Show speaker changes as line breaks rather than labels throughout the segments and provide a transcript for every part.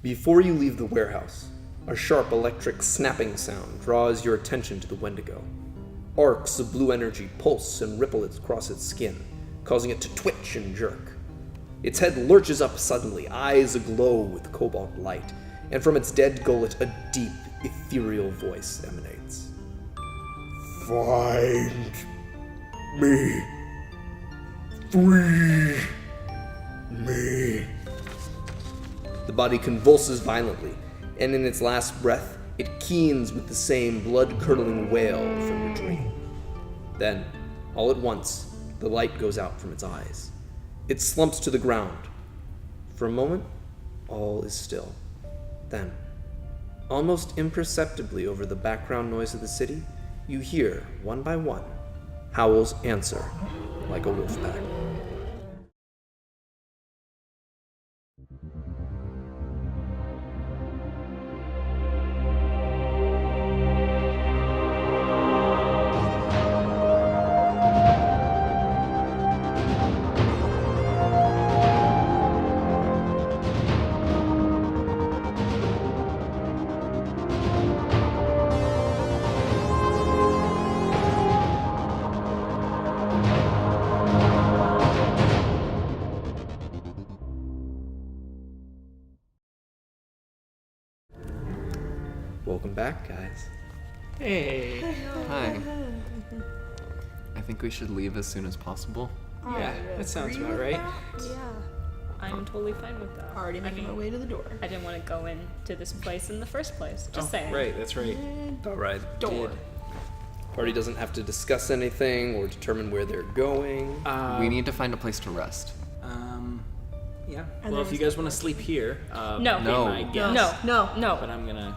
Before you leave the warehouse, a sharp electric snapping sound draws your attention to the Wendigo. Arcs of blue energy pulse and ripple across its skin, causing it to twitch and jerk. Its head lurches up suddenly, eyes aglow with cobalt light, and from its dead gullet a deep, ethereal voice emanates.
Find me. Free me.
The body convulses violently, and in its last breath, it keens with the same blood-curdling wail from your dream. Then, all at once, the light goes out from its eyes. It slumps to the ground. For a moment, all is still. Then, almost imperceptibly over the background noise of the city, you hear, one by one, howls answer like a wolf pack. Welcome back, guys.
Hey.
Hi. I think we should leave as soon as possible.
Yeah, that sounds about right.
Yeah. I'm totally fine with that.
Already making my way to the door.
I didn't want to go into this place in the first place. Just saying.
Right, that's right.
All right.
Door.
Party doesn't have to discuss anything or determine where they're going.
We need to find a place to rest.
Yeah.
And
Well,
there
if you
was
guys want to sleep here,
No.
be
No.
my guest.
No.
But I'm gonna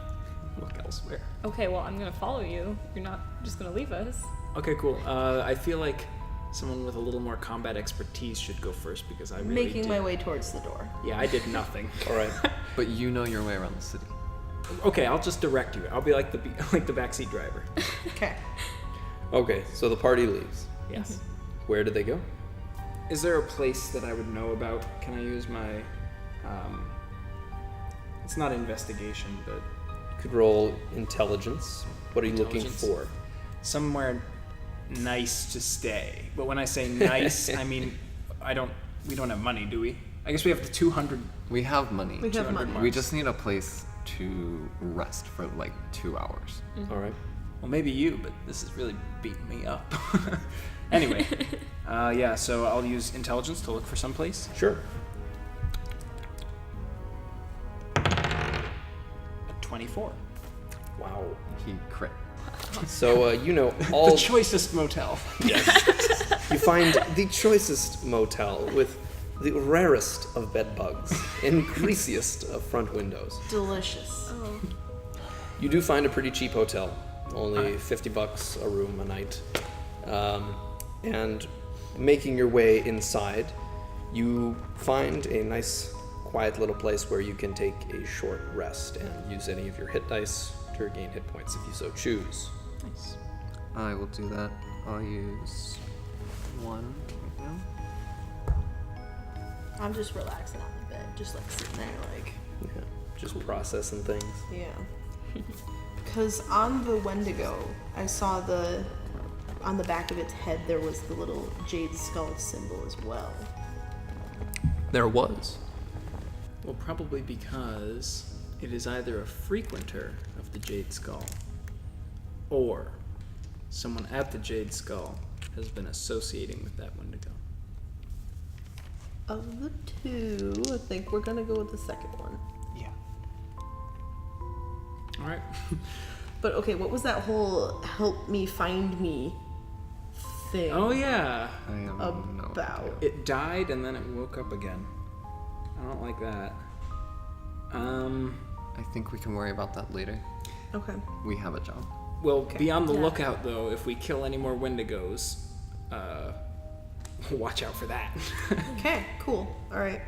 look elsewhere.
Okay, well, I'm gonna follow you. You're not just gonna leave us.
Okay, cool. I feel like someone with a little more combat expertise should go first because I really
Making
did.
my way towards the door.
Yeah, I did nothing.
All right.
But you know your way around the city.
Okay, I'll just direct you. I'll be like the backseat driver.
Okay.
Okay, so the party leaves.
Yes.
Where did they go?
Is there a place that I would know about? Can I use my? It's not investigation, but
You could roll intelligence. What are you looking
Intelligence?
for?
somewhere nice to stay. But when I say nice, I mean we don't have money, do we? I guess we have the 200.
We have money.
We have
200
money.
marks.
We just need a place to rest for like 2 hours.
All right.
Well, maybe you, but this is really beating me up. Anyway, yeah. So I'll use intelligence to look for some place.
Sure.
24.
Wow.
He crit.
So you know all.
The choicest motel.
Yes. You find the choicest motel with the rarest of bed bugs and greasiest of front windows.
Delicious.
You do find a pretty cheap hotel, only $50 a room a night. And making your way inside, you find a nice, quiet little place where you can take a short rest and use any of your hit dice to regain hit points if you so choose.
Nice.
I will do that. I'll use 1 right now.
I'm just relaxing on the bed, just like sitting there, like.
Yeah, just processing things.
Yeah. Because on the Wendigo, I saw on the back of its head there was the little jade skull symbol as well.
There was.
Well, probably because it is either a frequenter of the Jade Skull or someone at the Jade Skull has been associating with that Wendigo.
Of the two, I think we're gonna go with the second one.
Yeah. All right.
But okay, what was that whole help me find me thing?
Oh yeah.
I have no
About.
idea.
It died and then it woke up again. I don't like that.
I think we can worry about that later.
Okay.
We have a job.
Well, be on the
Yeah.
lookout though. If we kill any more Wendigos, watch out for that.
Okay, cool. Alright.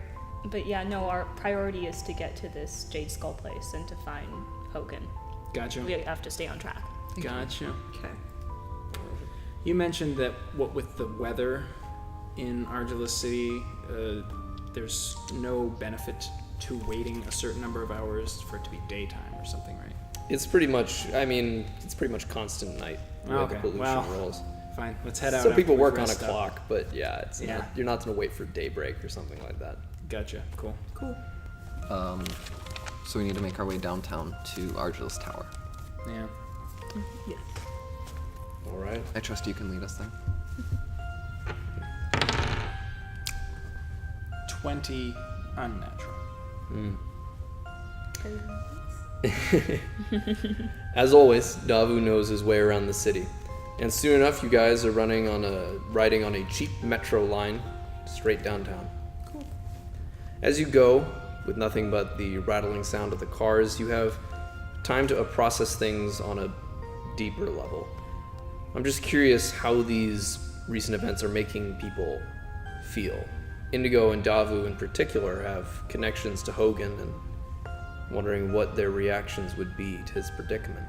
But yeah, no, our priority is to get to this Jade Skull place and to find Hogan.
Gotcha.
We have to stay on track.
Gotcha.
Okay.
You mentioned that what with the weather in Ardelus City, there's no benefit to waiting a certain number of hours for it to be daytime or something, right?
It's pretty much, it's pretty much constant night. The way
Okay,
the pollution
well,
rolls.
Fine, let's head out.
So
after
people
we've
work on a
rest up.
clock, but yeah, it's
Yeah.
Not, you're not gonna wait for daybreak or something like that.
Gotcha, cool.
So we need to make our way downtown to Ardelus Tower.
Yeah.
Yes.
All right.
I trust you can lead us there.
20 unnatural.
As always, Davu knows his way around the city, and soon enough, you guys are riding on a cheap metro line straight downtown.
Cool.
As you go, with nothing but the rattling sound of the cars, you have time to process things on a deeper level. I'm just curious how these recent events are making people feel. Indigo and Davu in particular have connections to Hogan, and wondering what their reactions would be to his predicament.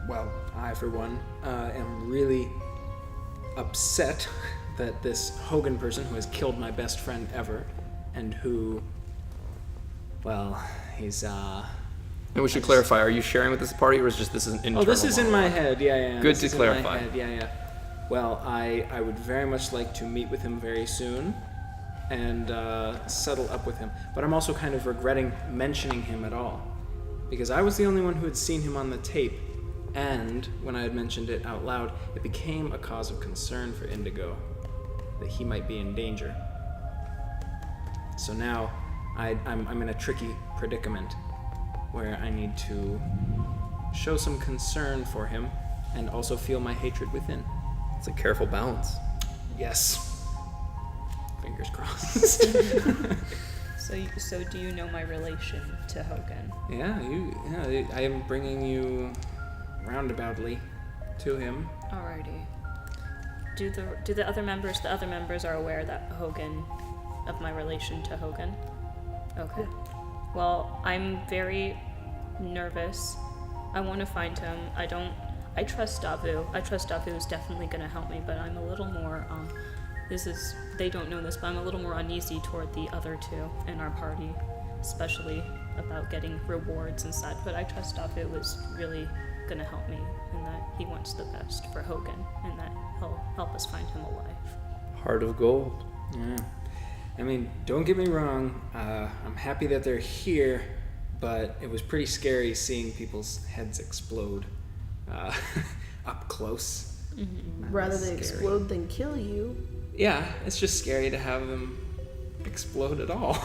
Well, I, for one, am really upset that this Hogan person who has killed my best friend ever, and who, well, he's,
And we should clarify, are you sharing with this party, or is just this is an internal
Oh, this is in my head, yeah.
Good
This
to
is in my
clarify.
head, yeah. Well, I would very much like to meet with him very soon and settle up with him. But I'm also kind of regretting mentioning him at all, because I was the only one who had seen him on the tape, and when I had mentioned it out loud, it became a cause of concern for Indigo that he might be in danger. So now I'm in a tricky predicament where I need to show some concern for him and also feel my hatred within.
It's a careful balance.
Yes. Fingers crossed.
So do you know my relation to Hogan?
Yeah, I am bringing you roundaboutly to him.
Alrighty. Do the other members are aware that of my relation to Hogan? Okay. Well, I'm very nervous. I want to find him. I trust Davu. I trust Davu is definitely going to help me, but I'm a little more, they don't know this, but I'm a little more uneasy toward the other two in our party, especially about getting rewards and such, but I trust Davu is really going to help me, and that he wants the best for Hogan, and that he'll help us find him alive.
Heart of gold.
Yeah. I mean, don't get me wrong, I'm happy that they're here, but it was pretty scary seeing people's heads explode up close.
Mm-hmm. Rather they explode than kill you.
Yeah, it's just scary to have them explode at all.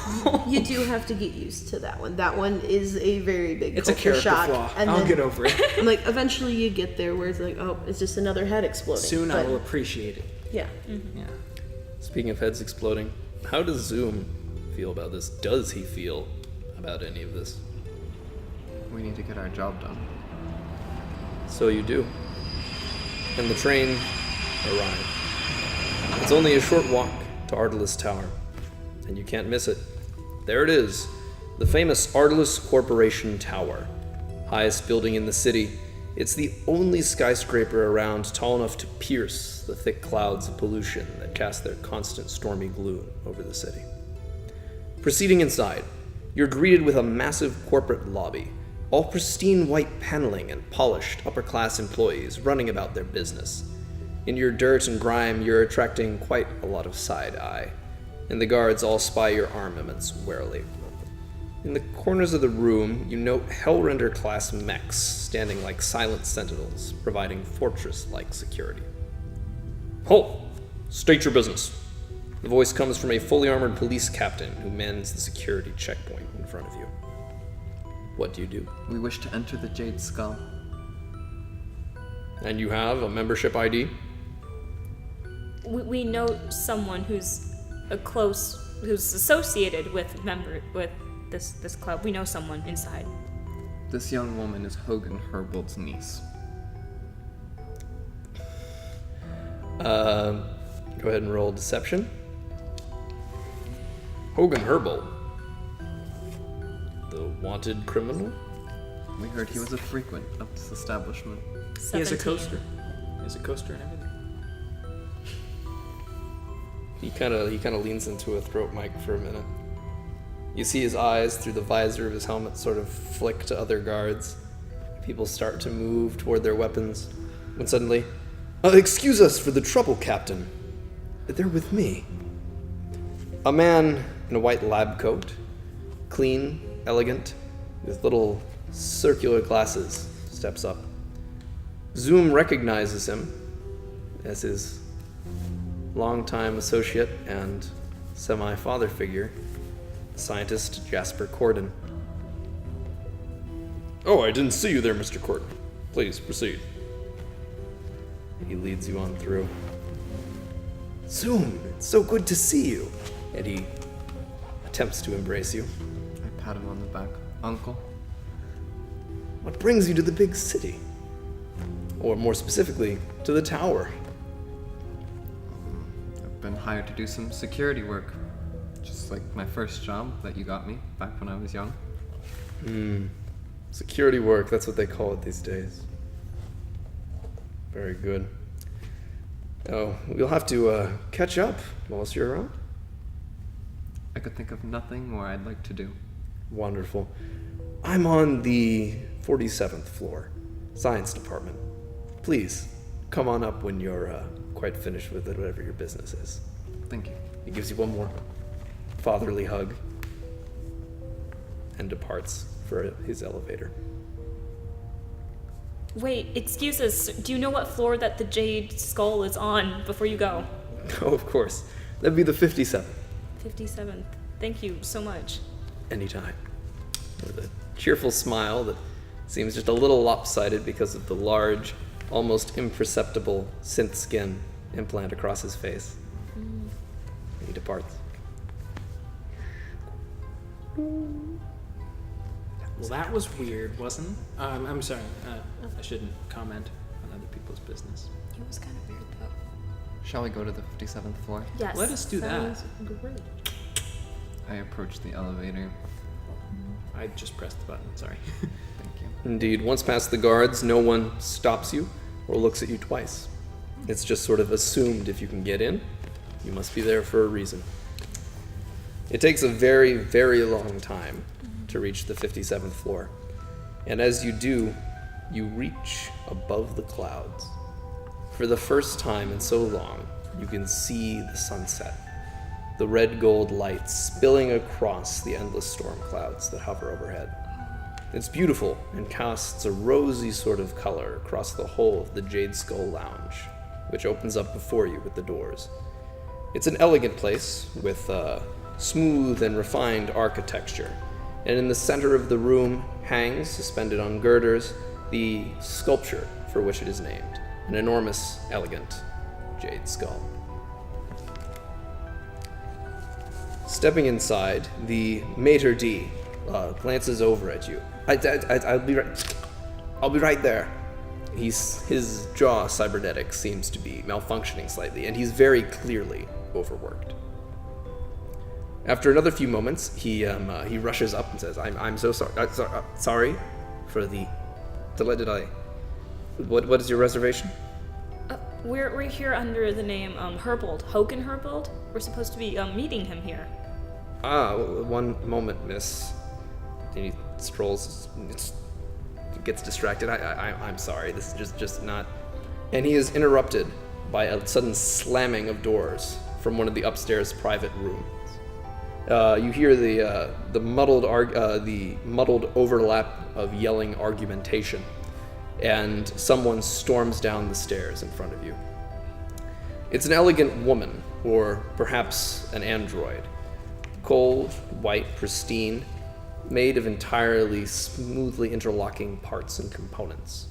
You do have to get used to that one. That one is a very big
It's a
culture
character
shock.
flaw.
And
I'll
then,
get over it.
and like eventually you get there where it's like, oh, it's just another head exploding.
Soon I
But,
will appreciate it.
Yeah.
Yeah.
Speaking of heads exploding, how does Zoom feel about this? Does he feel about any of this?
We need to get our job done.
So you do. And the train arrives. It's only a short walk to Ardelus Tower, and you can't miss it. There it is, the famous Ardelus Corporation Tower. Highest building in the city. It's the only skyscraper around tall enough to pierce the thick clouds of pollution that cast their constant stormy gloom over the city. Proceeding inside, you're greeted with a massive corporate lobby, all pristine white paneling and polished upper-class employees running about their business. In your dirt and grime, you're attracting quite a lot of side eye, and the guards all spy your armaments warily. In the corners of the room, you note Hellrender-class mechs standing like silent sentinels, providing fortress-like security. Halt! State your business. The voice comes from a fully armored police captain who mans the security checkpoint in front of you. What do you do?
We wish to enter the Jade Skull.
And you have a membership ID?
We know someone who's associated with this club. We know someone inside.
This young woman is Hogan Herbold's niece.
Go ahead and roll deception. Hogan Herbold. The wanted criminal?
We heard he was a frequent of this establishment.
He has a
17.
coaster. He has a coaster and everything.
He kind of leans into a throat mic for a minute. You see his eyes through the visor of his helmet sort of flick to other guards. People start to move toward their weapons, when suddenly, excuse us for the trouble, Captain. They're with me. A man in a white lab coat, clean, elegant, with little circular glasses, steps up. Zoom recognizes him as his longtime associate and semi-father figure, scientist Jasper Corden. Oh, I didn't see you there, Mr. Corden. Please, proceed. He leads you on through. Zoom, it's so good to see you. And he attempts to embrace you.
I pat him on the back. Uncle?
What brings you to the big city? Or more specifically, to the tower?
I've been hired to do some security work. Just like my first job that you got me back when I was young.
Security work, that's what they call it these days. Very good. Oh, we'll have to catch up whilst you're around.
I could think of nothing more I'd like to do.
Wonderful. I'm on the 47th floor, science department. Please, come on up when you're quite finished with it, whatever your business is.
Thank you.
He gives you one more fatherly hug and departs for his elevator.
Wait, excuse us. Do you know what floor that the Jade Skull is on before you go?
Oh, of course. That'd be the 57th.
57th. Thank you so much.
Anytime. With a cheerful smile that seems just a little lopsided because of the large, almost imperceptible synth skin implant across his face. He departs.
Well, that was weird, wasn't it? I'm sorry. I shouldn't comment on other people's business.
It was kind of weird, though.
Shall we go to the 57th floor?
Yes.
Let us do that.
Sounds great.
I approach the elevator.
I just pressed the button. Sorry.
Thank you.
Indeed, once past the guards, no one stops you or looks at you twice. It's just sort of assumed if you can get in, you must be there for a reason. It takes a very, very long time to reach the 57th floor. And as you do, you reach above the clouds. For the first time in so long, you can see the sunset, the red gold light spilling across the endless storm clouds that hover overhead. It's beautiful and casts a rosy sort of color across the whole of the Jade Skull Lounge, which opens up before you with the doors. It's an elegant place with smooth and refined architecture, and in the center of the room hangs, suspended on girders, the sculpture for which it is named, an enormous, elegant jade skull. Stepping inside, the maitre d' glances over at you. I'll be right there. His jaw cybernetic seems to be malfunctioning slightly, and he's very clearly overworked. After another few moments, he rushes up and says, "I'm so sorry. Sorry for the delay. Did I? What is your reservation?"
We're here under the name Herbold, Hogan Herbold. We're supposed to be meeting him here.
One moment, miss. And he strolls. Gets distracted. I'm sorry. This is just not. And he is interrupted by a sudden slamming of doors from one of the upstairs private rooms. You hear the muddled overlap of yelling argumentation, and someone storms down the stairs in front of you. It's an elegant woman, or perhaps an android, cold, white, pristine, made of entirely smoothly interlocking parts and components.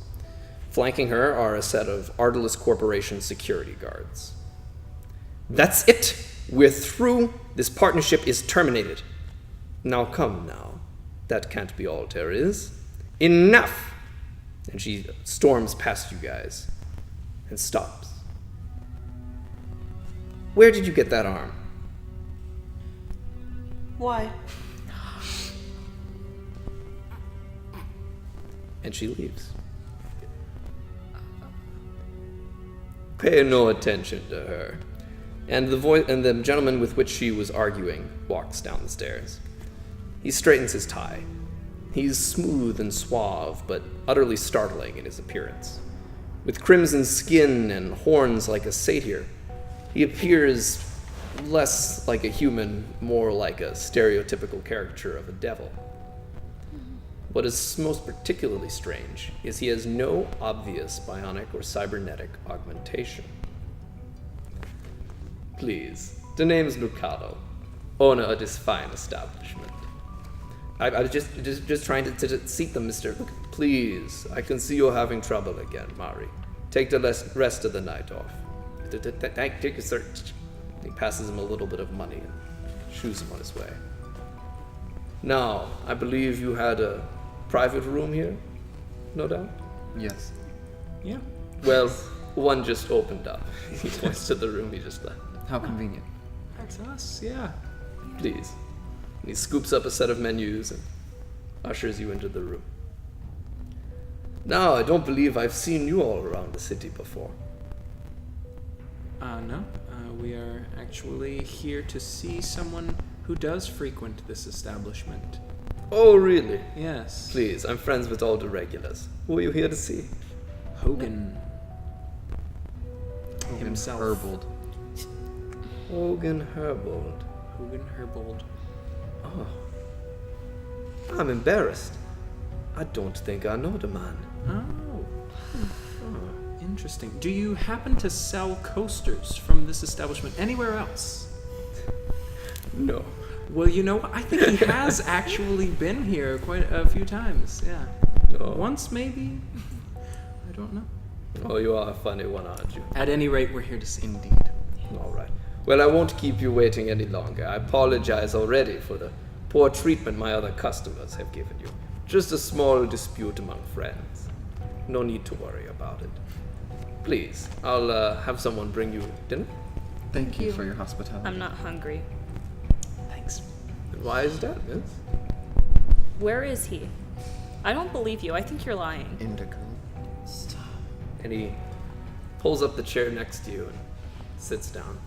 Flanking her are a set of Ardelus Corporation security guards. "That's it! We're through. This partnership is terminated. Now come now. That can't be all there is. Enough!" And she storms past you guys and stops. "Where did you get that arm?"
Why?
And she leaves. Pay no attention to her. And the gentleman with which she was arguing walks down the stairs. He straightens his tie. He's smooth and suave, but utterly startling in his appearance. With crimson skin and horns like a satyr, he appears less like a human, more like a stereotypical caricature of a devil. What is most particularly strange is he has no obvious bionic or cybernetic augmentation. Please, the name's Lucado, owner of this fine establishment. I was just trying to seat them, mister. Look, please, I can see you're having trouble again, Mari. Take the rest of the night off. Thank you, sir. He passes him a little bit of money and shoos him on his way. Now, I believe you had a private room here, no doubt?
Yes.
Yeah.
Well, one just opened up. He points to the room he just left.
How convenient.
That's us, yeah.
Please. And he scoops up a set of menus and ushers you into the room. Now, I don't believe I've seen you all around the city before.
No. We are actually here to see someone who does frequent this establishment.
Oh, really?
Yes.
Please, I'm friends with all the regulars. Who are you here to see?
Hogan.
Hogan
Himself.
Herbold.
Hogan Herbold.
Hogan Herbold.
Oh. I'm embarrassed. I don't think I know the man.
Oh. Interesting. Do you happen to sell coasters from this establishment anywhere else?
No.
Well, you know, I think he has actually been here quite a few times. Yeah.
No.
Once, maybe? I don't know.
Oh, you are a funny one, aren't you?
At any rate, we're here to see.
Indeed.
All right. Well, I won't keep you waiting any longer. I apologize already for the poor treatment my other customers have given you. Just a small dispute among friends. No need to worry about it. Please, I'll have someone bring you dinner.
Thank you for your hospitality.
I'm not hungry.
Thanks.
And why is that, miss?
Where is he? I don't believe you. I think you're lying.
Indigo.
And he pulls up the chair next to you and sits down.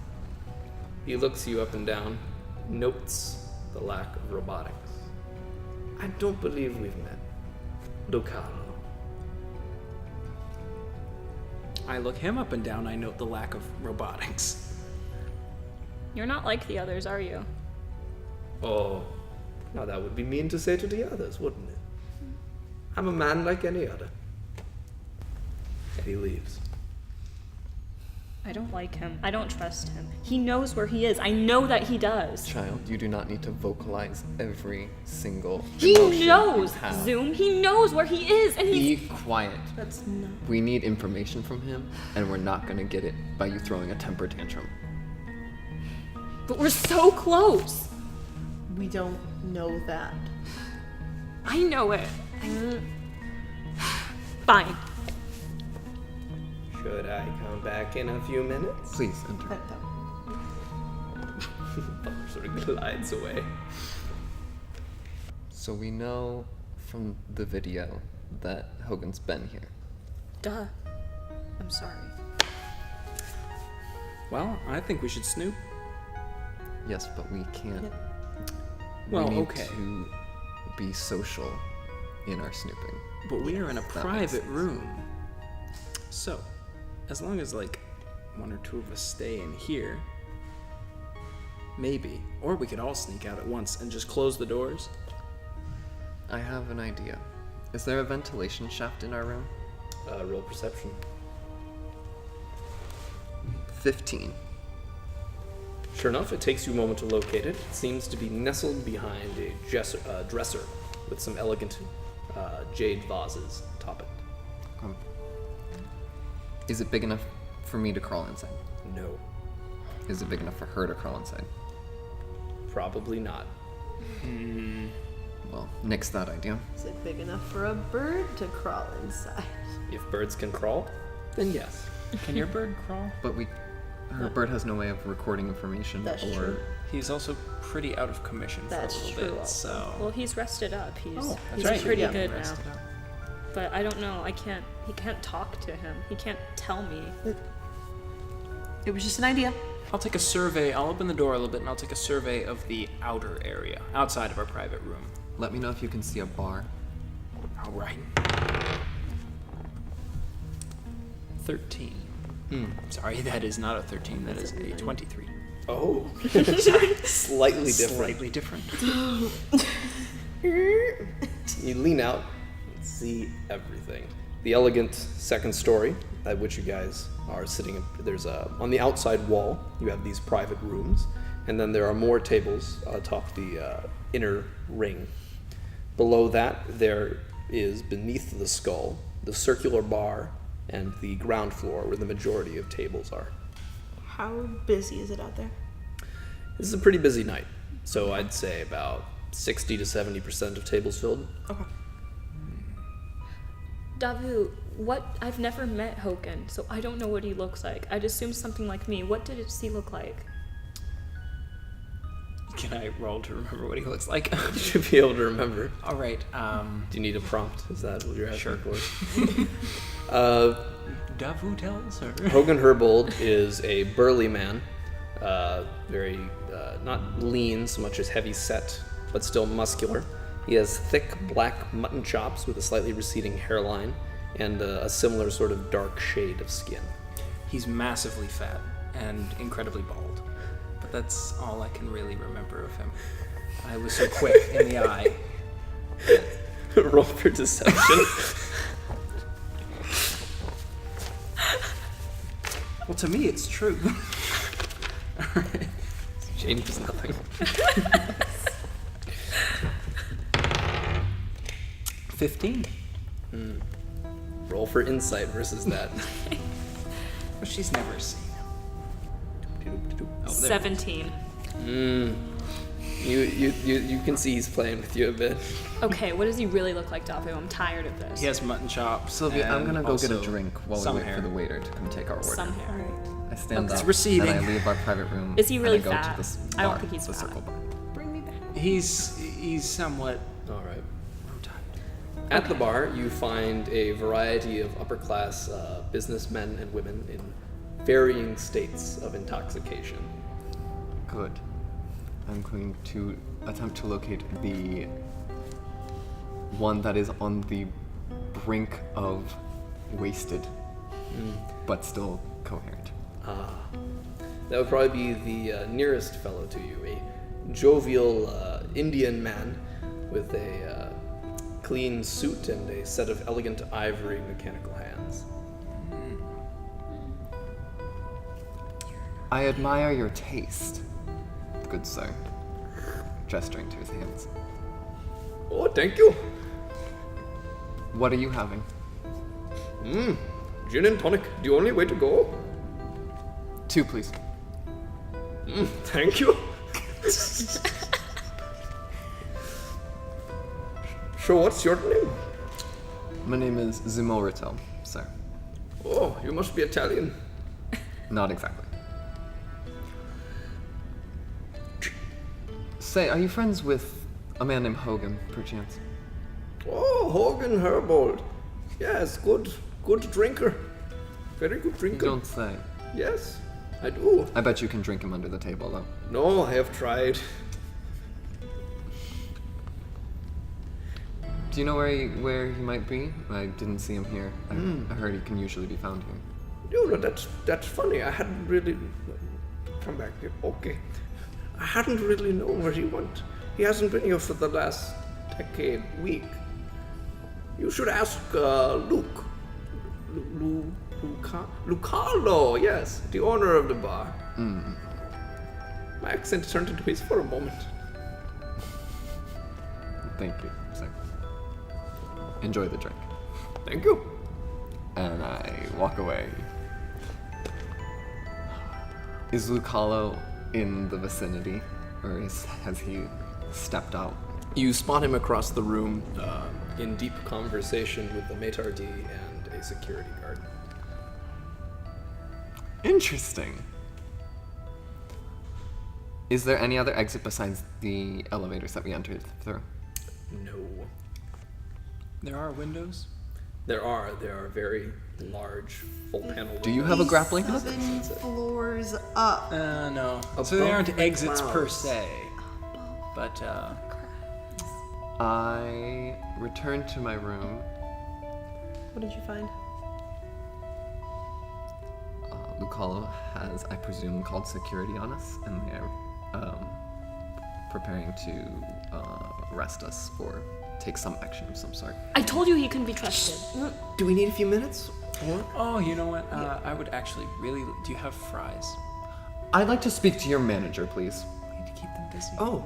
He looks you up and down, notes the lack of robotics. I don't believe we've met. Lucado.
I look him up and down. I note the lack of robotics.
You're not like the others, are you?
Oh, now that would be mean to say to the others, wouldn't it? I'm a man like any other. And he leaves.
I don't like him. I don't trust him. He knows where he is. I know that he does.
Child, you do not need to vocalize every single
He
emotion
knows,
you have.
Zoom. He knows where he is, and he's.
Be quiet.
That's not.
We need information from him, and we're not gonna get it by you throwing a temper tantrum.
But we're so close.
We don't know that.
I know it. Fine.
Should I come back in a few minutes?
Please enter.
Sort of glides away.
So we know from the video that Hogan's been here.
Duh. I'm sorry.
Well, I think we should snoop.
Yes, but we can't.
Well,
we need
okay.
to be social in our snooping.
But we are in a
That makes
private
sense.
room. So, as long as, like, one or two of us stay in here, maybe. Or we could all sneak out at once and just close the doors.
I have an idea. Is there a ventilation shaft in our room?
Roll perception.
15.
Sure enough, it takes you a moment to locate it. It seems to be nestled behind a dresser with some elegant jade vases atop it.
Is it big enough for me to crawl inside?
No,
Is it big enough for her to crawl inside?
probably not.
Well, nix that idea.
Is it big enough for a bird to crawl inside?
If birds can crawl, then yes.
Can your bird crawl?
But her bird has no way of recording information
That's
or
true.
He's also pretty out of commission
That's
for a
true
little bit,
also.
so...
Well, he's rested up. He's
that's
he's
right.
pretty
Yeah.
good now.
Rested up.
But I don't know. He can't talk to him. He can't tell me.
It was just an idea.
I'll take a survey. I'll open the door a little bit and I'll take a survey of the outer area, outside of our private room.
Let me know if you can see a bar.
All right. 13. Sorry, that is not a 13. That is a 23.
Oh, slightly different.
Slightly different.
You lean out and see everything. The elegant second story at which you guys are sitting. There's on the outside wall, you have these private rooms, and then there are more tables atop the inner ring. Below that, there is, beneath the skull, the circular bar and the ground floor where the majority of tables are.
How busy is it out there?
This is a pretty busy night, so I'd say about 60 to 70% of tables filled.
Okay.
Davu, I've never met Hogan, so I don't know what he looks like. I'd assume something like me. What did he look like?
Can I roll to remember what he looks like?
You should be able to remember.
All right.
Do you need a prompt? Is that what you're asking
Sure.
for?
Davu tells her.
Hogan Herbold is a burly man, very not lean so much as heavy set, but still muscular. He has thick black mutton chops with a slightly receding hairline and a similar sort of dark shade of skin.
He's massively fat and incredibly bald, but that's all I can really remember of him. I was so quick in the eye.
Roll for deception.
Well, to me, it's true.
Changes nothing.
15.
Roll for insight versus that.
Well, she's never seen him. Oh, there.
17.
You can see he's playing with you a bit.
Okay, what does he really look like, Davu? I'm tired of this.
He has mutton chops.
Sylvia, I'm
and
gonna go get a
also
drink while we
some
wait
hair.
for the waiter to come take our order.
Some hair.
I stand
Okay.
up
It's receding.
and I leave our private room.
Is he
and
really
I go
fat?
To this
I don't
bar,
think he's
the
fat.
circle bar.
Bring me back.
He's somewhat
All right.
rotund.
At the bar, you find a variety of upper-class businessmen and women in varying states of intoxication.
Good. I'm going to attempt to locate the one that is on the brink of wasted, but still coherent.
That would probably be the nearest fellow to you, a jovial Indian man with a clean suit and a set of elegant ivory mechanical hands.
I admire your taste, good sir. Gesturing to his hands.
Oh, thank you.
What are you having?
Gin and tonic, the only way to go.
2, please.
Thank you. So what's your name?
My name is Zimorito, sir.
Oh, you must be Italian.
Not exactly. Say, are you friends with a man named Hogan, perchance?
Oh, Hogan Herbold. Yes, good drinker. Very good
You
drinker.
don't say.
Yes, I do.
I bet you can drink him under the table, though.
No, I have tried.
Do you know where he might be? I didn't see him here. I heard he can usually be found here.
You know, that's funny. I hadn't really... Come back here. Okay. I hadn't really known where he went. He hasn't been here for the last week. You should ask Luke. Lucarlo, yes, the owner of the bar. My accent turned into his for a moment.
Thank you, sir. Enjoy the drink.
Thank you.
And I walk away. Is Lucalo in the vicinity, or has he stepped out?
You spot him across the room in deep conversation with the maitre d' and a security guard.
Interesting. Is there any other exit besides the elevators that we entered through?
No.
There are windows.
There are very large, full panel.
Do you have a grappling hook?
7 floors up.
No.
Above
So they aren't
the
exits per
clouds.
se. But,
I return to my room.
What did you find?
Lucalo has, I presume, called security on us, and they're preparing to arrest us or take some action of some sort.
I told you he couldn't be trusted.
Do we need a few minutes? Or?
oh, you know what? I would actually really... Do you have fries?
I'd like to speak to your manager, please.
I need to keep them busy.
Oh,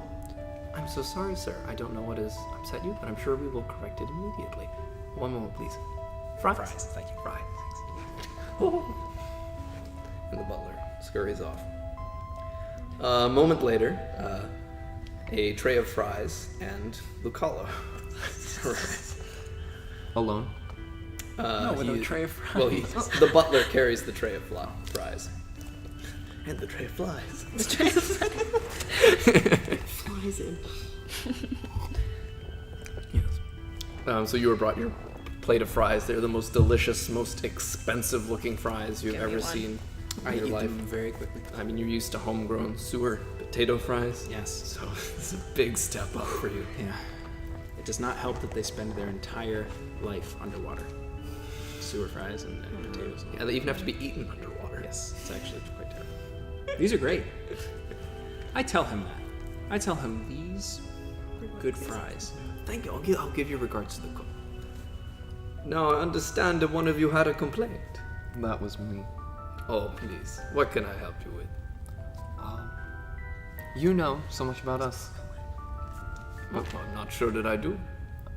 I'm so sorry, sir. I don't know what has upset you, but I'm sure we will correct it immediately. One moment, please. Fries.
Fries, thank you.
Fries. Oh. And the butler scurries off. A moment later, a tray of fries and Lucalo.
Alone?
No, with a tray of fries.
Well, the butler carries the tray of fries. And the tray of flies.
Flies in.
Yes. So you were brought your plate of fries. They're the most delicious, most expensive looking fries you've
Give me
ever
one.
seen
I
in your
eat
life.
them very quickly.
I mean, you're used to homegrown sewer potato fries.
Yes.
So it's a big step up for you.
Yeah. It does not help that they spend their entire life underwater. Sewer fries and potatoes.
Yeah, they even have to be eaten underwater.
Yes, it's actually quite terrible. These are great. I tell him that. I tell him these are good fries.
Thank you. I'll give your regards to the cook. Now, I understand that one of you had a complaint.
That was me.
Oh, please. What can I help you with?
You know so much about us.
Well, I'm not sure that I do.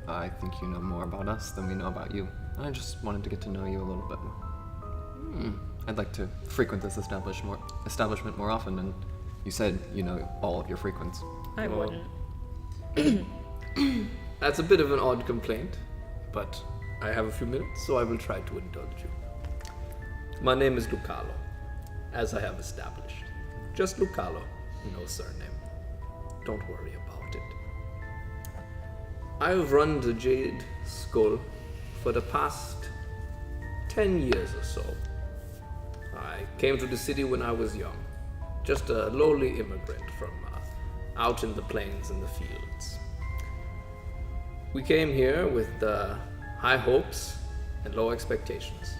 I think you know more about us than we know about you. I just wanted to get to know you a little bit more. I'd like to frequent this establishment more often, and you said you know all of your frequents.
I
Well,
wouldn't.
That's a bit of an odd complaint, but I have a few minutes, so I will try to indulge you. My name is Lucalo, as I have established. Just Lucalo, no surname. Don't worry about it. I have run the Jade Skull for the past 10 years or so. I came to the city when I was young, just a lowly immigrant from out in the plains and the fields. We came here with high hopes and low expectations.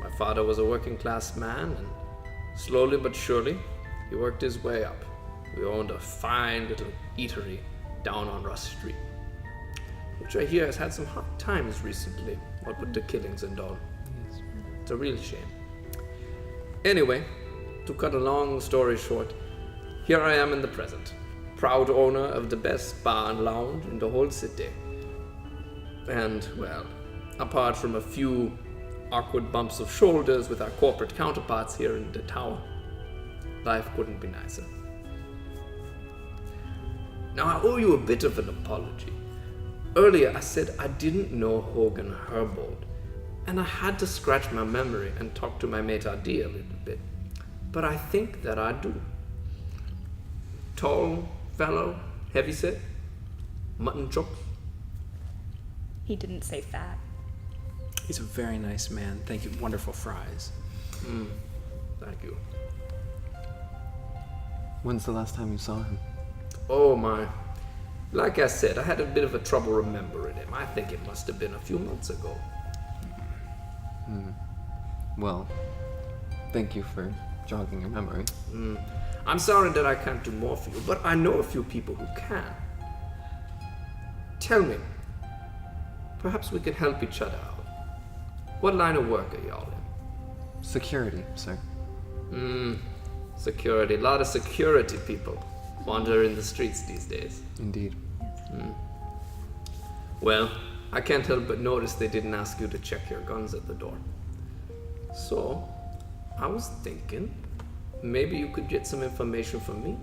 My father was a working class man, and slowly but surely, he worked his way up. We owned a fine little eatery down on Russ Street, which I hear has had some hard times recently, what with the killings and all. It's a real shame. Anyway, to cut a long story short, here I am in the present, proud owner of the best bar and lounge in the whole city. And, well, apart from a few awkward bumps of shoulders with our corporate counterparts here in the tower, life couldn't be nicer. Now, I owe you a bit of an apology. Earlier, I said I didn't know Hogan Herbold, and I had to scratch my memory and talk to my mate Adi a little bit. But I think that I do. Tall fellow, heavyset, mutton chops.
He didn't say fat.
He's a very nice man. Thank you. Wonderful fries.
Thank you.
When's the last time you saw him?
Oh my. Like I said, I had a bit of a trouble remembering him. I think it must have been a few months ago.
Well, thank you for jogging your memory.
I'm sorry that I can't do more for you, but I know a few people who can. Tell me, perhaps we can help each other out. What line of work are y'all in?
Security, sir.
Security. A lot of security people wander in the streets these days.
Indeed.
Well, I can't help but notice they didn't ask you to check your guns at the door. So, I was thinking, maybe you could get some information from me.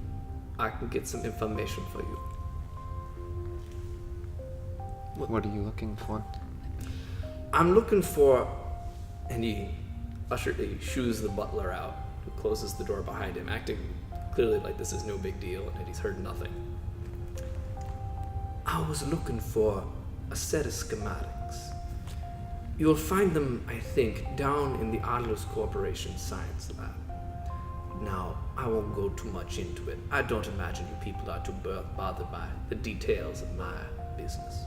I can get some information for you.
What are you looking for?
I'm looking for... And he shoos the butler out, who closes the door behind him, acting clearly like this is no big deal and that he's heard nothing. I was looking for a set of schematics. You'll find them, I think, down in the Ardelus Corporation Science Lab. Now, I won't go too much into it. I don't imagine you people are too bothered by the details of my business.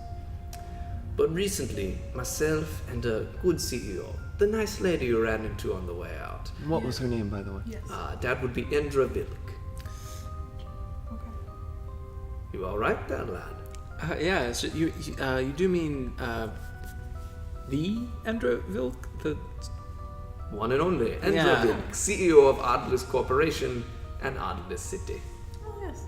But recently, myself and a good CEO, the nice lady you ran into on the way out,
What was her name, by the way?
Yes.
that would be Indra Vilk.
Okay.
You all right there, lad?
Yeah, so you do mean the Endra Vilk? The
One and only, Indra
Yeah.
Vilk, CEO of Ardelus Corporation and Ardelus City.
Oh, yes.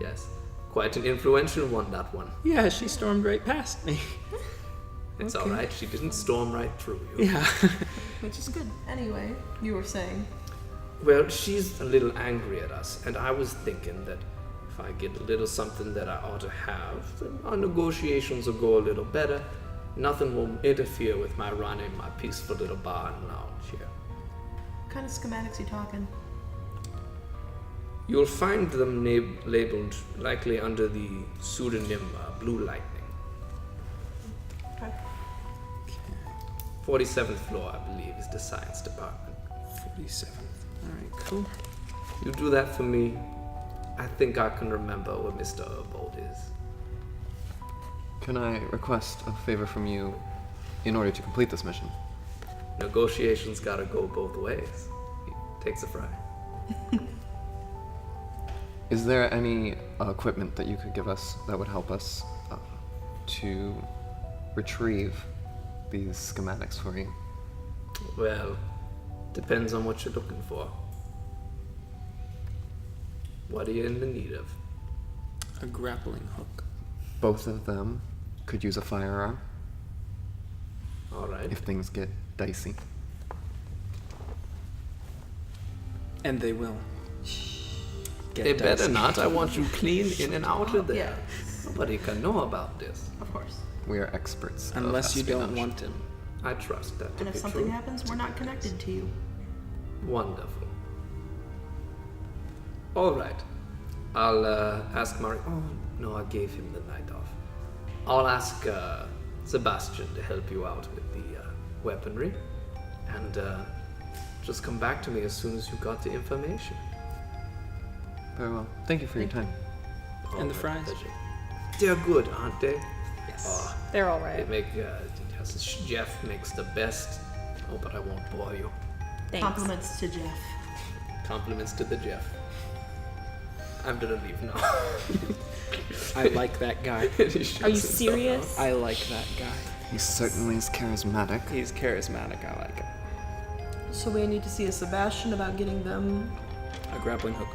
Yes, quite an influential one, that one.
yeah, she stormed right past me.
It's
Okay.
all right. She didn't storm right through you.
Yeah.
Which is good. Anyway, you were saying.
Well, she's a little angry at us, and I was thinking that if I get a little something that I ought to have, then our negotiations will go a little better. Nothing will interfere with my running my peaceful little bar and lounge here.
What kind of schematics you talking?
You'll find them labeled likely under the pseudonym Blue Lightning.
Okay.
47th floor, I believe, is the science department.
47th. Alright, cool.
You do that for me, I think I can remember where Mr. Urbold is.
Can I request a favor from you in order to complete this mission?
Negotiations gotta go both ways. Takes a fry.
Is there any equipment that you could give us that would help us to retrieve these schematics for you?
Well, depends on what you're looking for. What are you in the need of?
A grappling hook.
Both of them could use a firearm
All right.
if things get dicey.
And they will. Get
They better
dicey.
not. I want you clean in and out of there.
Yeah.
Nobody can know about this.
Of course.
We are experts. of
Unless you don't
espionage.
want him.
I trust that to
And if
be
something
true.
happens, we're not connected to you.
Wonderful. All right. I'll ask Mari. Oh no, I gave him the night off. I'll ask Sebastian to help you out with the weaponry, and just come back to me as soon as you got the information.
Very well. Thank you for your time.
And the
my
fries?
pleasure. They're good, aren't they?
Yes.
Oh,
They're all
they
right.
make Jeff makes the best. Oh, but I won't bore you.
Thanks.
Compliments to Jeff.
Compliments to the Jeff. I'm gonna leave now.
I like that guy.
Are you serious?
I like that guy.
He certainly is charismatic.
He's charismatic. I like it.
So we need to see a Sebastian about getting them
A grappling hook.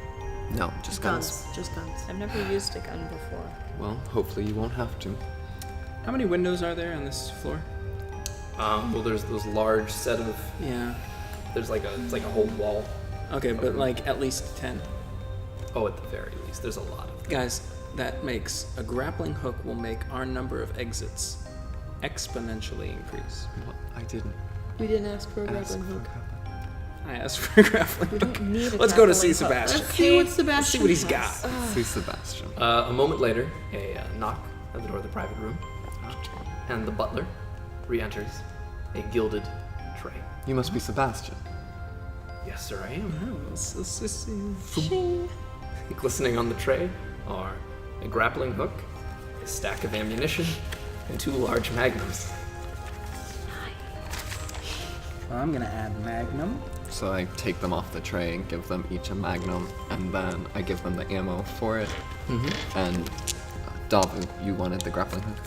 No, just guns.
guns. Just guns.
I've never used a gun before.
Well, hopefully you won't have to.
How many windows are there on this floor?
Well, there's those large set of.
Yeah.
There's it's like a whole wall.
Okay, but like at least 10.
Oh, at the very least, there's a lot of them.
Guys, that makes a grappling hook will make our number of exits exponentially increase.
What? I didn't
We didn't ask for a
ask
grappling
for
hook.
grappling.
I asked for a grappling
We
hook.
don't need a
Let's go to
grappling
see
hook.
Sebastian.
Let's see what Sebastian
Let's see what he's
has.
got.
See Sebastian.
A moment later, a knock at the door of the private room, and the butler re-enters a gilded tray.
You must be Sebastian.
Yes, sir, I am.
Oh, let's just see.
Shing.
Glistening on the tray are a grappling hook, a stack of ammunition, and 2 large magnums.
Well, I'm gonna add Magnum.
So I take them off the tray and give them each a magnum, and then I give them the ammo for it.
Mm-hmm.
And Davu, you wanted the grappling hook.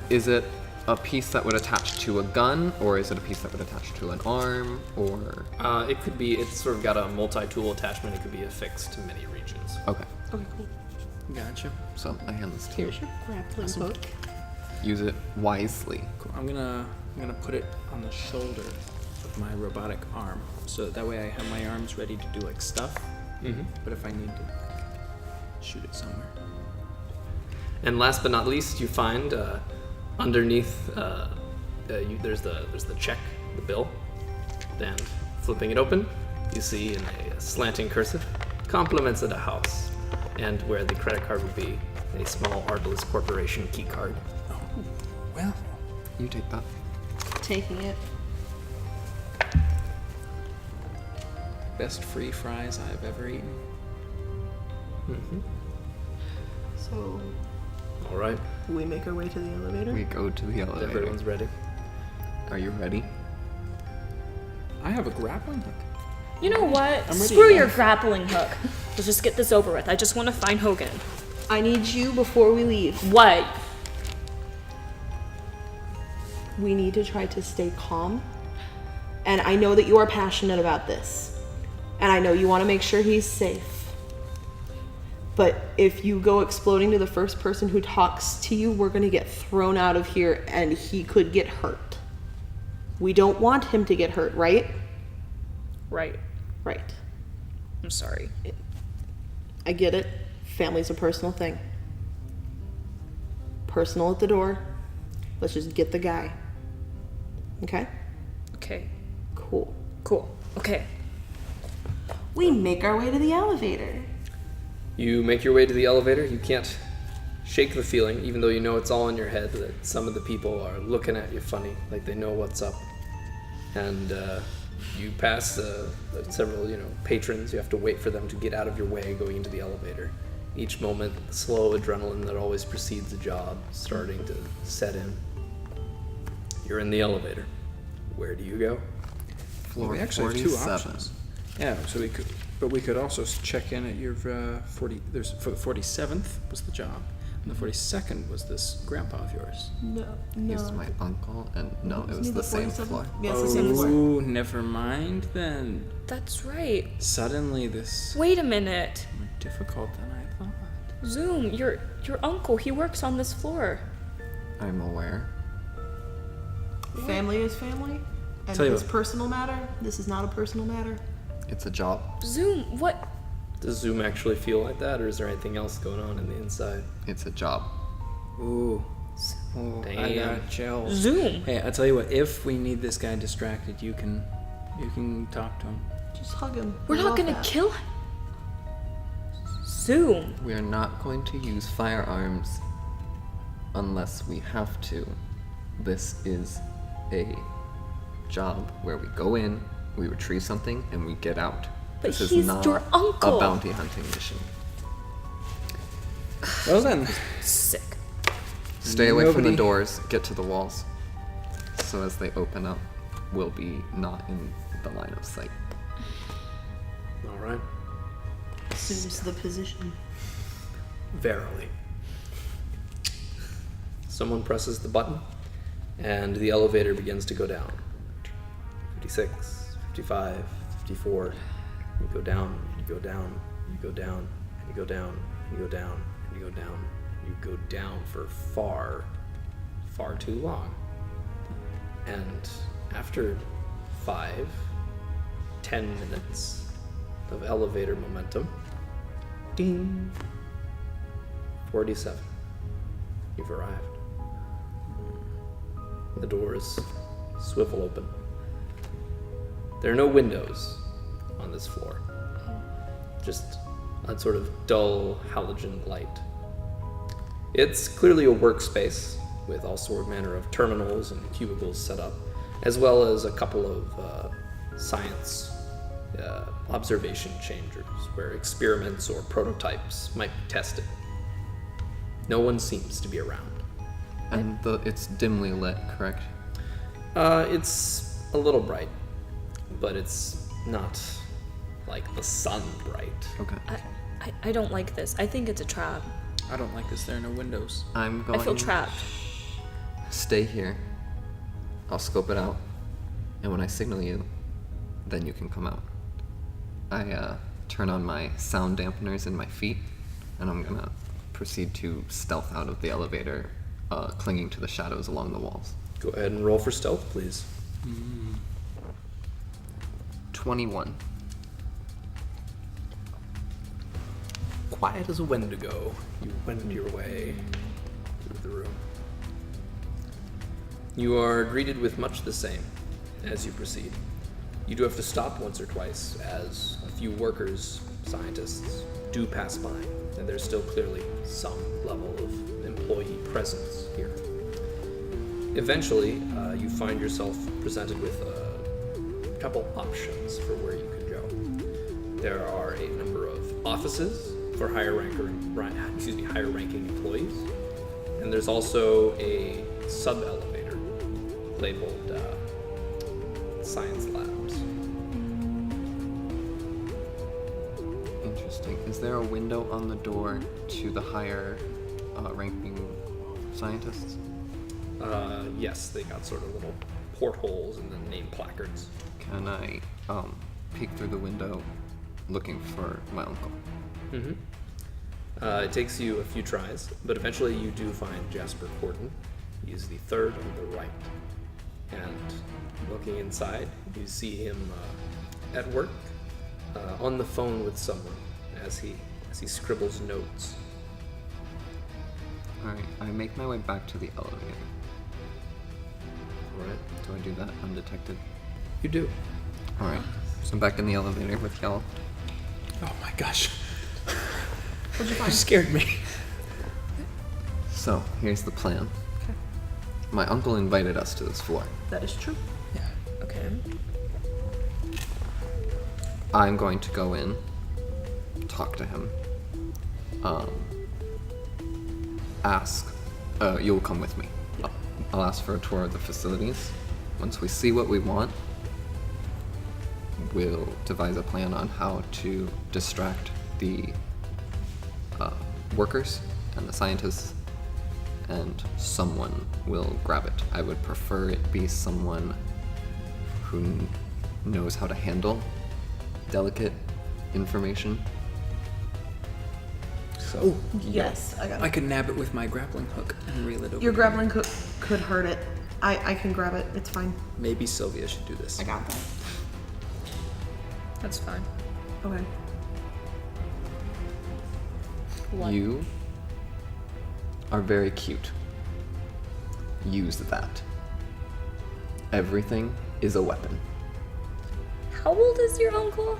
Is it a piece that would attach to a gun, or is it a piece that would attach to an arm, or...
It could be, it's sort of got a multi-tool attachment. It could be affixed to many regions.
Okay,
Okay, cool.
Gotcha.
so I hand this to you.
Here's your grappling
Awesome.
hook.
Use it wisely.
Cool. I'm gonna put it on the shoulder of my robotic arm, so that way I have my arms ready to do like stuff.
Mm-hmm.
But if I need to shoot it somewhere.
And last but not least, you find underneath there's the check, the bill, and flipping it open, you see in a slanting cursive, compliments of the house, and where the credit card would be a small Ardelus Corporation key card.
Oh, well.
You take that.
taking it.
Best free fries I've ever eaten.
So,
All right.
we make our way to the elevator.
We go to the elevator.
Everyone's ready.
Are you ready?
I have a grappling hook.
You know what?
I'm ready
Screw your
enough.
grappling hook. Let's just get this over with. I just want to find Hogan.
I need you before we leave.
What?
We need to try to stay calm. And I know that you are passionate about this. And I know you want to make sure he's safe. But if you go exploding to the first person who talks to you, we're going to get thrown out of here and he could get hurt. We don't want him to get hurt, right?
Right.
Right.
I'm sorry.
I get it. Family's a personal thing. Personal at the door. Let's just get the guy. Okay?
Okay.
Cool.
Cool. Okay.
We make our way to the elevator.
You make your way to the elevator. You can't shake the feeling, even though you know it's all in your head, that some of the people are looking at you funny, like they know what's up. And you pass several, patrons. You have to wait for them to get out of your way going into the elevator. Each moment, the slow adrenaline that always precedes a job starting to set in. You're in the elevator. Where do you go?
Floor
We actually have two
47.
options. Yeah, so we could also check in at your 40. There's for the 47th was the job, and the 42nd was this grandpa of yours.
No.
He's my uncle, and no, it was the same floor.
Yeah, it's the same floor.
Oh, never mind then.
That's right.
Suddenly this
Wait a minute.
more difficult than I thought.
Zoom, your uncle, he works on this floor.
I'm aware.
Family is family. And
Tell you
his
what.
personal matter, this is not a personal matter.
It's a job.
Zoom, what?
Does Zoom actually feel like that, or is there anything else going on in the inside?
It's a job.
Ooh. Oh, I
Damn.
got chills.
Zoom.
Hey, I tell you what. If we need this guy distracted, you can talk to him.
Just hug him.
We're
I
not
love
gonna
that.
kill him. Zoom.
We are not going to use firearms unless we have to. This is a job where we go in, we retrieve something, and we get out.
But
this is
he's
not
your uncle.
a bounty hunting mission.
Well then.
Sick.
Stay away from the
Nobody-
doors, get to the walls. So as they open up, we'll be not in the line of sight.
All right.
Assumes the position.
Verily. Someone presses the button, and the elevator begins to go down. 56, 55, 54. You go down, you go down, you go down, and you go down, and you go down, and you go down. You go down for far, far too long. And after 5, 10 minutes of elevator momentum, ding, 47. You've arrived. The doors swivel open. There are no windows on this floor. Just a sort of dull halogen light. It's clearly a workspace with all manner of terminals and cubicles set up, as well as a couple of science observation chambers where experiments or prototypes might be tested. No one seems to be around.
And it's dimly lit, correct?
It's a little bright, but it's not like the sun bright.
Okay.
I don't like this. I think it's a trap.
I don't like this. There are no windows.
I'm going
I feel trapped.
Stay here. I'll scope it out. And when I signal you, then you can come out. I turn on my sound dampeners in my feet, and I'm gonna proceed to stealth out of the elevator, clinging to the shadows along the walls.
Go ahead and roll for stealth, please.
21.
Quiet as a Wendigo, you wend your way through the room. You are greeted with much the same as you proceed. You do have to stop once or twice as a few workers, scientists, do pass by, and there's still clearly some level of employee presence here. eventually, you find yourself presented with a couple options for where you could go. There are a number of offices for higher ranking employees, and there's also a sub-elevator labeled Science Labs.
Interesting. Is there a window on the door to the higher ranking scientists?
Yes, they got sort of little portholes and then name placards.
Can I peek through the window looking for my uncle?
Mm-hmm. It takes you a few tries, but eventually you do find Jasper Corden. He's the third on the right. And looking inside, you see him at work, on the phone with someone as he scribbles notes.
Alright, I make my way back to the elevator.
Alright.
Do I do that undetected?
You do.
Alright, so I'm back in the elevator with y'all.
Oh my gosh.
What'd you
You
find?
scared me.
So, here's the plan.
Okay.
My uncle invited us to this floor.
That is true.
Yeah.
Okay.
I'm going to go in, talk to him, ask, you'll come with me. I'll ask for a tour of the facilities. Once we see what we want, we'll devise a plan on how to distract the workers and the scientists, and someone will grab it. I would prefer it be someone who knows how to handle delicate information.
Oh,
Yes, I got it.
I could nab it with my grappling hook and reel it over.
Your grappling hook could hurt it. I can grab it. It's fine.
Maybe Sylvia should do this.
I got that.
That's fine.
Okay.
What?
You are very cute. Use that. Everything is a weapon.
How old is your uncle?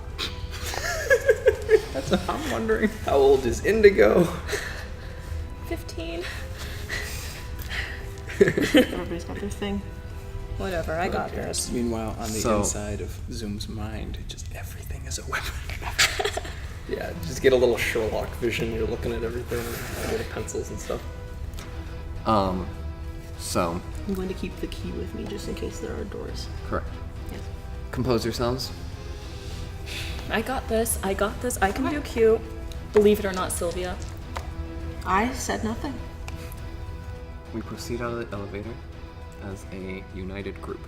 That's what I'm wondering.
How old is Indigo?
15.
Everybody's got their thing.
Whatever, I got this.
Meanwhile, on the
So-
inside of Zoom's mind, just everything is a weapon.
Yeah, just get a little Sherlock vision. You're looking at everything, little pencils and stuff.
So,
I'm going to keep the key with me just in case there are doors.
correct.
Yes.
Compose yourselves.
I got this. I got this. I can do cute. Believe it or not, Sylvia.
I said nothing.
We proceed out of the elevator as a united group.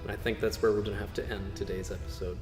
I think that's where we're going to have to end today's episode.